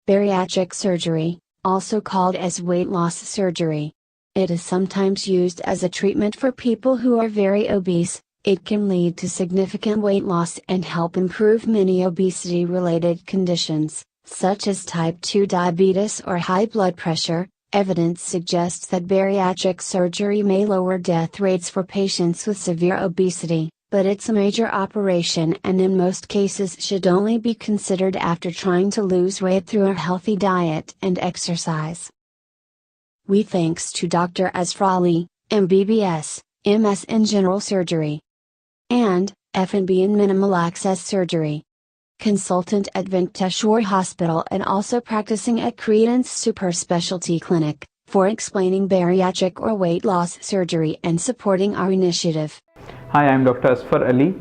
Bariatric surgery, also called as weight loss surgery. It is sometimes used as a treatment for people who are very obese. It can lead to significant weight loss and help improve many obesity-related conditions, such as type 2 diabetes or high blood pressure. Evidence suggests that bariatric surgery may lower death rates for patients with severe obesity, but it's a major operation and in most cases should only be considered after trying to lose weight through a healthy diet and exercise. We thanks to Dr. Azfar Ali, MBBS, MS in General Surgery, and F&B in Minimal Access Surgery. Consultant at Venkateshwar Hospital and also practicing at Credence Super Specialty Clinic, for explaining bariatric or weight loss surgery and supporting our initiative. Hi, I'm Dr. Azfar Ali.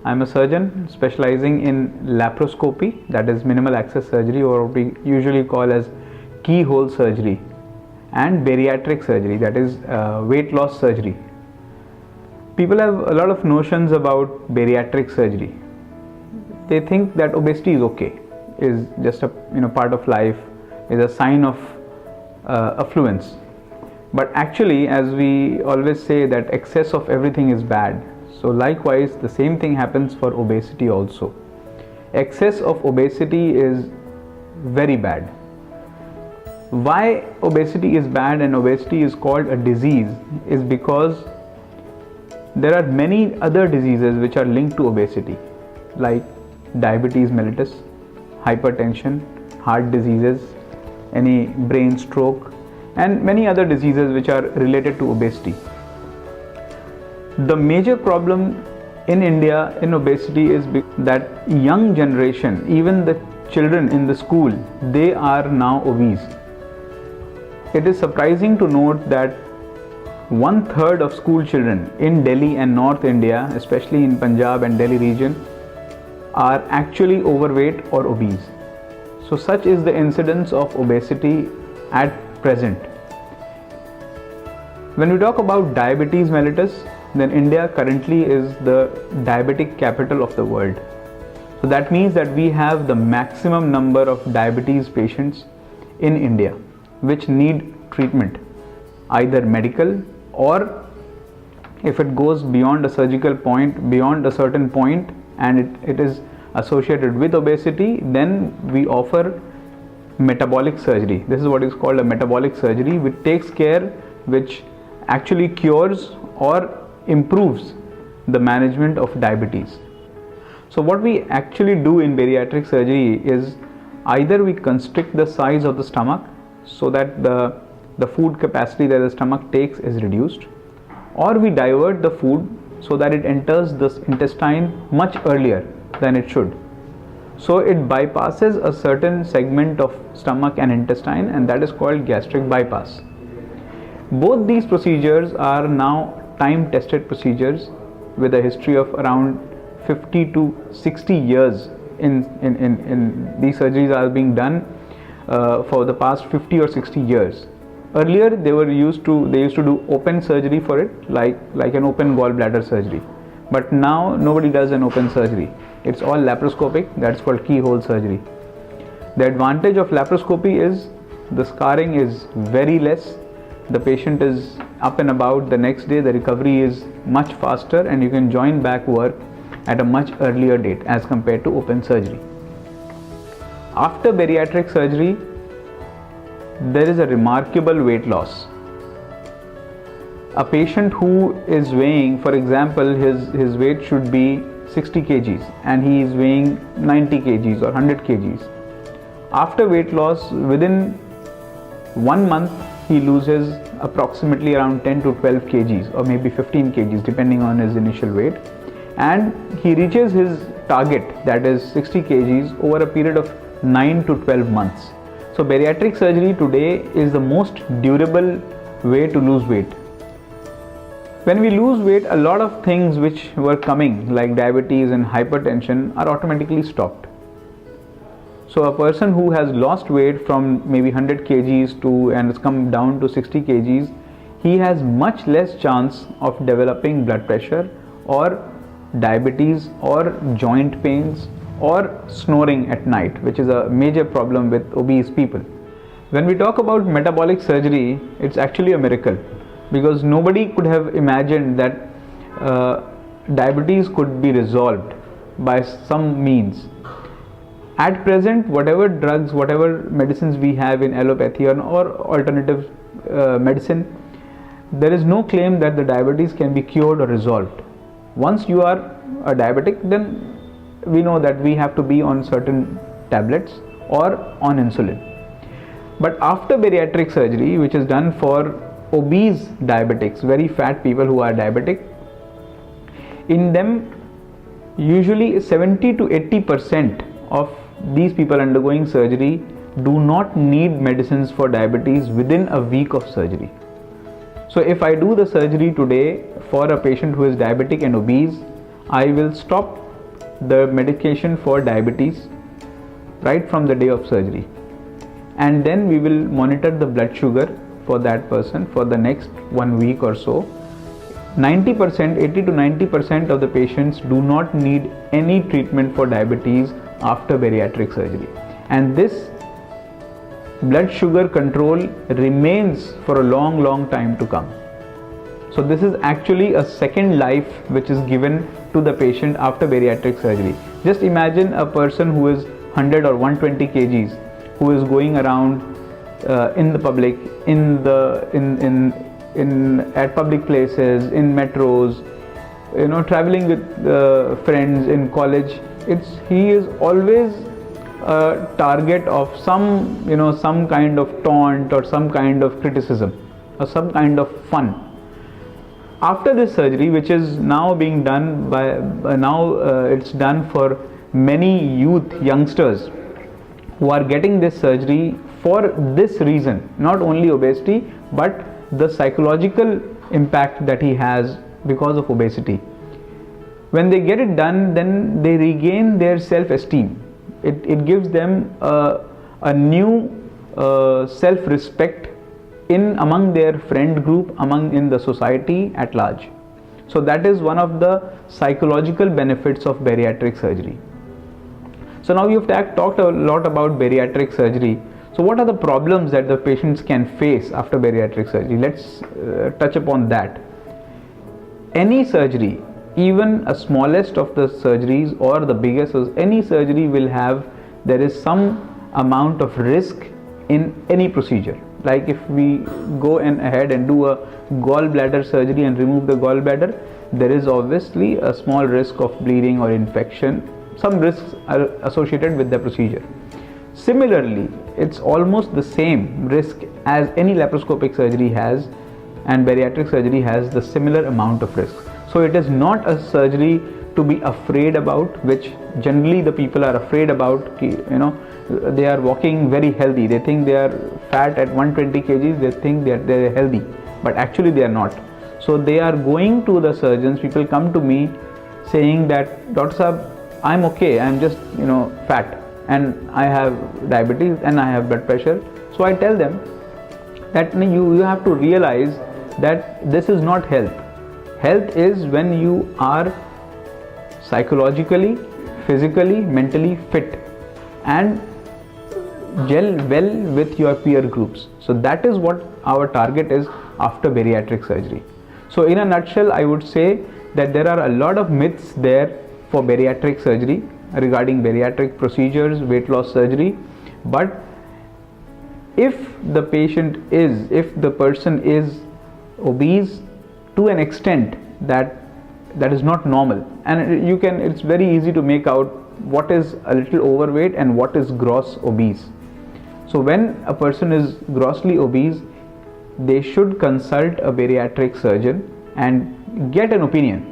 I'm a surgeon specializing in laparoscopy, that is minimal access surgery, or what we usually call as keyhole surgery, and bariatric surgery, that is weight loss surgery. People have a lot of notions about bariatric surgery. They think that obesity is okay, is just a part of life, is a sign of affluence. But actually, as we always say, that excess of everything is bad. So likewise, the same thing happens for obesity also. Excess of obesity is very bad. Why obesity is bad and obesity is called a disease is because there are many other diseases which are linked to obesity, like diabetes mellitus, hypertension, heart diseases, any brain stroke, and many other diseases which are related to obesity. The major problem in India in obesity is that young generation, even the children in the school, they are now obese. It is surprising to note that 1/3 of school children in Delhi and North India, especially in Punjab and Delhi region, are actually overweight or obese. So such is the incidence of obesity at present. When we talk about diabetes mellitus, then India currently is the diabetic capital of the world. So that means that we have the maximum number of diabetes patients in India which need treatment, either medical, or if it goes beyond a surgical point, beyond a certain point, and it is associated with obesity, then we offer metabolic surgery. This is what is called a metabolic surgery, which takes care, which actually cures or improves the management of diabetes. So what we actually do in bariatric surgery is either we constrict the size of the stomach so that the food capacity that the stomach takes is reduced, or we divert the food so that it enters the intestine much earlier than it should. So it bypasses a certain segment of stomach and intestine, and that is called gastric bypass. Both these procedures are now time tested procedures with a history of around 50 to 60 years in these surgeries are being done for the past 50 or 60 years. Earlier they used to do open surgery for it, like an open gallbladder surgery, but now nobody does an open surgery. It's all laparoscopic. That's called keyhole surgery. The advantage of laparoscopy is the scarring is very less. The patient is up and about the next day. The recovery is much faster, and you can join back work at a much earlier date as compared to open surgery. After bariatric surgery, there is a remarkable weight loss. A patient who is weighing, for example, his weight should be 60 kgs and he is weighing 90 kgs or 100 kgs. After weight loss, within 1 month, he loses approximately around 10 to 12 kgs or maybe 15 kgs depending on his initial weight, and he reaches his target, that is 60 kgs, over a period of 9 to 12 months. So bariatric surgery today is the most durable way to lose weight. When we lose weight, a lot of things which were coming like diabetes and hypertension are automatically stopped. So a person who has lost weight from maybe 100 kgs and has come down to 60 kgs, he has much less chance of developing blood pressure or diabetes or joint pains or snoring at night, which is a major problem with obese people. When we talk about metabolic surgery, it's actually a miracle, because nobody could have imagined that diabetes could be resolved by some means. At present, whatever drugs, whatever medicines we have in allopathy or alternative medicine, there is no claim that the diabetes can be cured or resolved. Once you are a diabetic, then we know that we have to be on certain tablets or on insulin. But after bariatric surgery, which is done for obese diabetics, very fat people who are diabetic, in them usually 70 to 80% of these people undergoing surgery do not need medicines for diabetes within a week of surgery. So if I do the surgery today for a patient who is diabetic and obese, I will stop the medication for diabetes right from the day of surgery, and then we will monitor the blood sugar for that person for the next 1 week or so. 90%, 80 to 90% of the patients do not need any treatment for diabetes after bariatric surgery, and this blood sugar control remains for a long time to come. So this is actually a second life which is given to the patient after bariatric surgery. Just imagine a person who is 100 or 120 kgs, who is going around in the public, at public places, in metros, traveling with friends in college. He is always a target of some kind of taunt or some kind of criticism or some kind of fun. After this surgery, which is now being done by it's done for many youngsters who are getting this surgery for this reason, not only obesity but the psychological impact that he has because of obesity. When they get it done, then they regain their self-esteem. It gives them a new self-respect among their friend group, in the society at large. So that is one of the psychological benefits of bariatric surgery. So now we've talked a lot about bariatric surgery. So what are the problems that the patients can face after bariatric surgery? Let's touch upon that. Any surgery, even a smallest of the surgeries or the biggest, any surgery there is some amount of risk in any procedure. Like if we go ahead and do a gallbladder surgery and remove the gallbladder, there is obviously a small risk of bleeding or infection. Some risks are associated with the procedure. Similarly, it's almost the same risk as any laparoscopic surgery has, and bariatric surgery has the similar amount of risk. So it is not a surgery to be afraid about, which generally the people are afraid about. They are walking very healthy, they think they are fat at 120 kgs, they think that they are healthy, but actually they are not. So they are going to the surgeons. People come to me saying that, Dr. Saab, I'm okay, I'm just fat and I have diabetes and I have blood pressure. So I tell them that you have to realize that this is not health. Health is when you are psychologically, physically, mentally fit and gel well with your peer groups. So that is what our target is after bariatric surgery. So in a nutshell, I would say that there are a lot of myths there for bariatric surgery regarding bariatric procedures, weight loss surgery. But if the person is obese to an extent that is not normal, and it's very easy to make out what is a little overweight and what is gross obese. So when a person is grossly obese, they should consult a bariatric surgeon and get an opinion.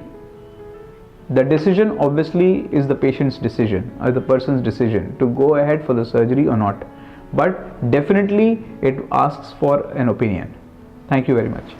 The decision obviously is the patient's decision or the person's decision to go ahead for the surgery or not, but definitely it asks for an opinion. Thank you very much.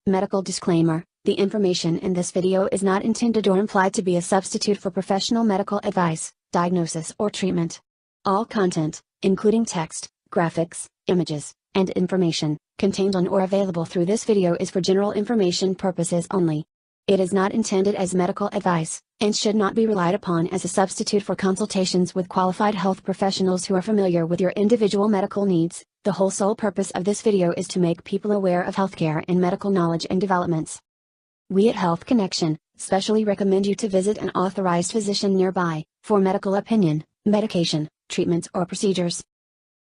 Medical disclaimer: the information in this video is not intended or implied to be a substitute for professional medical advice, diagnosis or treatment. All content, including text, graphics, images, and information, contained on or available through this video is for general information purposes only. It is not intended as medical advice. and should not be relied upon as a substitute for consultations with qualified health professionals who are familiar with your individual medical needs. The whole sole purpose of this video is to make people aware of healthcare and medical knowledge and developments. We at Health Connection specially recommend you to visit an authorized physician nearby for medical opinion, medication, treatments, or procedures.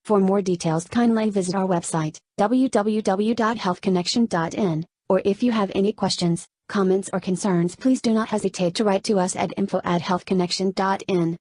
For more details, kindly visit our website, www.healthconnection.in, or if you have any questions, comments, or concerns, please do not hesitate to write to us at info@healthconnection.in.